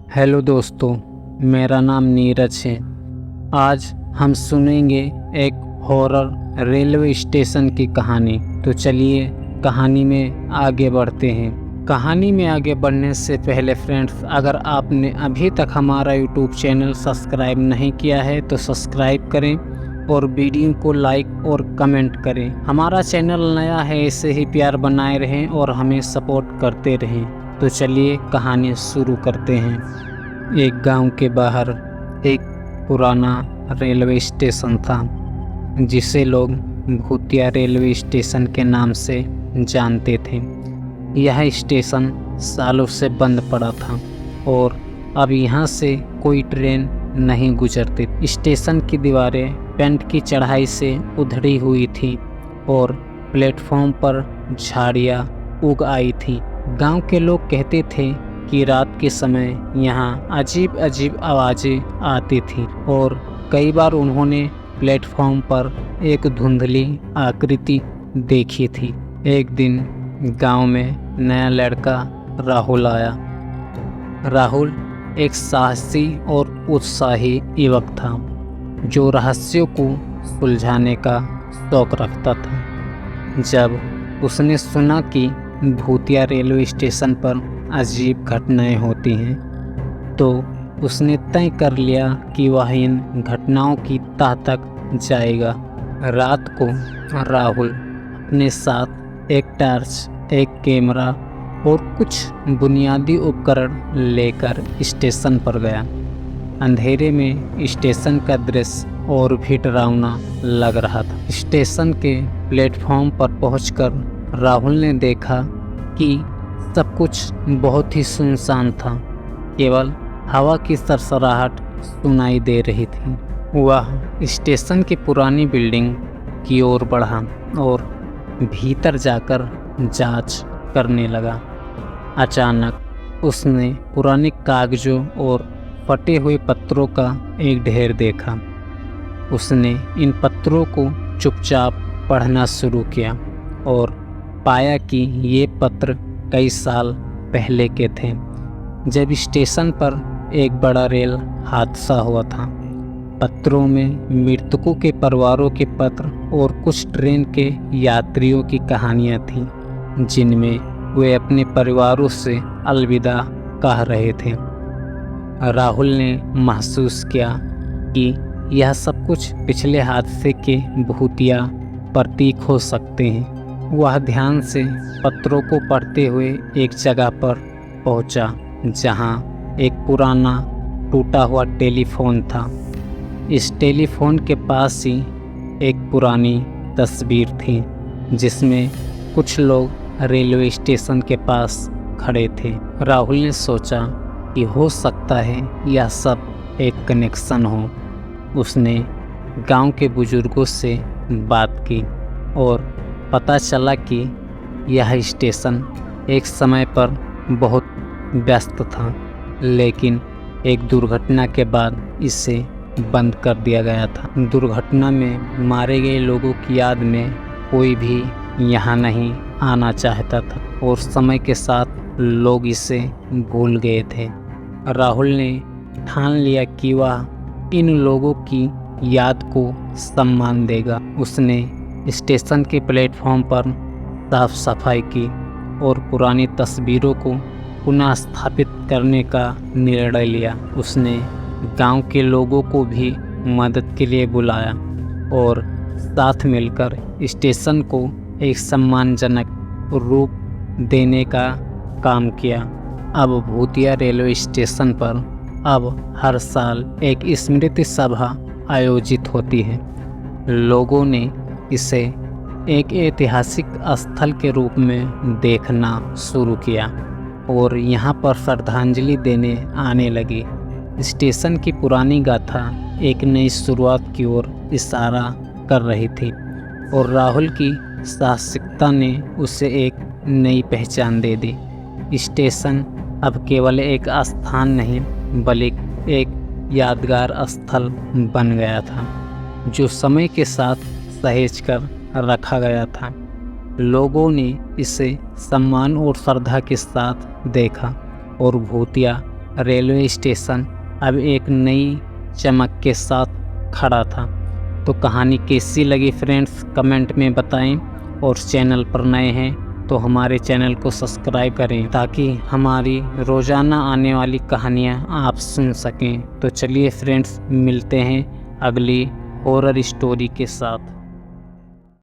Hello दोस्तों, मेरा नाम नीरज है। आज हम सुनेंगे एक हॉरर रेलवे स्टेशन की कहानी। तो चलिए कहानी में आगे बढ़ते हैं। कहानी में आगे बढ़ने से पहले फ्रेंड्स, अगर आपने अभी तक हमारा यूट्यूब चैनल सब्सक्राइब नहीं किया है तो सब्सक्राइब करें और वीडियो को लाइक और कमेंट करें। हमारा चैनल नया है, ऐसे ही प्यार बनाए रहें और हमें सपोर्ट करते रहें। तो चलिए कहानी शुरू करते हैं। एक गांव के बाहर एक पुराना रेलवे स्टेशन था, जिसे लोग भूतिया रेलवे स्टेशन के नाम से जानते थे। यह स्टेशन सालों से बंद पड़ा था और अब यहाँ से कोई ट्रेन नहीं गुजरती। स्टेशन की दीवारें पेंट की चढ़ाई से उधड़ी हुई थी और प्लेटफॉर्म पर झाड़ियाँ उग आई थी। गांव के लोग कहते थे कि रात के समय यहाँ अजीब अजीब आवाज़ें आती थीं और कई बार उन्होंने प्लेटफॉर्म पर एक धुंधली आकृति देखी थी। एक दिन गांव में नया लड़का राहुल आया। राहुल एक साहसी और उत्साही युवक था, जो रहस्यों को सुलझाने का शौक रखता था। जब उसने सुना कि भूतिया रेलवे स्टेशन पर अजीब घटनाएं होती हैं, तो उसने तय कर लिया कि वह इन घटनाओं की तह तक जाएगा। रात को राहुल अपने साथ एक टॉर्च, एक कैमरा और कुछ बुनियादी उपकरण लेकर स्टेशन पर गया। अंधेरे में स्टेशन का दृश्य और भी डरावना लग रहा था। स्टेशन के प्लेटफॉर्म पर पहुंचकर राहुल ने देखा कि सब कुछ बहुत ही सुनसान था। केवल हवा की सरसराहट सुनाई दे रही थी। वह स्टेशन की पुरानी बिल्डिंग की ओर बढ़ा और भीतर जाकर जांच करने लगा। अचानक उसने पुराने कागजों और फटे हुए पत्रों का एक ढेर देखा। उसने इन पत्रों को चुपचाप पढ़ना शुरू किया और पाया कि ये पत्र कई साल पहले के थे, जब स्टेशन पर एक बड़ा रेल हादसा हुआ था। पत्रों में मृतकों के परिवारों के पत्र और कुछ ट्रेन के यात्रियों की कहानियाँ थीं, जिनमें वे अपने परिवारों से अलविदा कह रहे थे। राहुल ने महसूस किया कि यह सब कुछ पिछले हादसे के भूतिया प्रतीक हो सकते हैं। वह ध्यान से पत्रों को पढ़ते हुए एक जगह पर पहुंचा, जहां एक पुराना टूटा हुआ टेलीफोन था। इस टेलीफोन के पास ही एक पुरानी तस्वीर थी, जिसमें कुछ लोग रेलवे स्टेशन के पास खड़े थे। राहुल ने सोचा कि हो सकता है यह सब एक कनेक्शन हो। उसने गांव के बुजुर्गों से बात की और पता चला कि यह स्टेशन एक समय पर बहुत व्यस्त था, लेकिन एक दुर्घटना के बाद इसे बंद कर दिया गया था। दुर्घटना में मारे गए लोगों की याद में कोई भी यहाँ नहीं आना चाहता था और समय के साथ लोग इसे भूल गए थे। राहुल ने ठान लिया कि वह इन लोगों की याद को सम्मान देगा। उसने स्टेशन के प्लेटफॉर्म पर साफ सफाई की और पुरानी तस्वीरों को पुनः स्थापित करने का निर्णय लिया। उसने गांव के लोगों को भी मदद के लिए बुलाया और साथ मिलकर स्टेशन को एक सम्मानजनक रूप देने का काम किया। अब भूतिया रेलवे स्टेशन पर अब हर साल एक स्मृति सभा आयोजित होती है। लोगों ने इसे एक ऐतिहासिक स्थल के रूप में देखना शुरू किया और यहाँ पर श्रद्धांजलि देने आने लगी। स्टेशन की पुरानी गाथा एक नई शुरुआत की ओर इशारा कर रही थी और राहुल की साहसिकता ने उसे एक नई पहचान दे दी। स्टेशन अब केवल एक स्थान नहीं, बल्कि एक यादगार स्थल बन गया था, जो समय के साथ सहेज कर रखा गया था। लोगों ने इसे सम्मान और श्रद्धा के साथ देखा और भूतिया रेलवे स्टेशन अब एक नई चमक के साथ खड़ा था। तो कहानी कैसी लगी फ्रेंड्स, कमेंट में बताएं, और चैनल पर नए हैं तो हमारे चैनल को सब्सक्राइब करें ताकि हमारी रोज़ाना आने वाली कहानियाँ आप सुन सकें। तो चलिए फ्रेंड्स, मिलते हैं अगली हॉरर स्टोरी के साथ।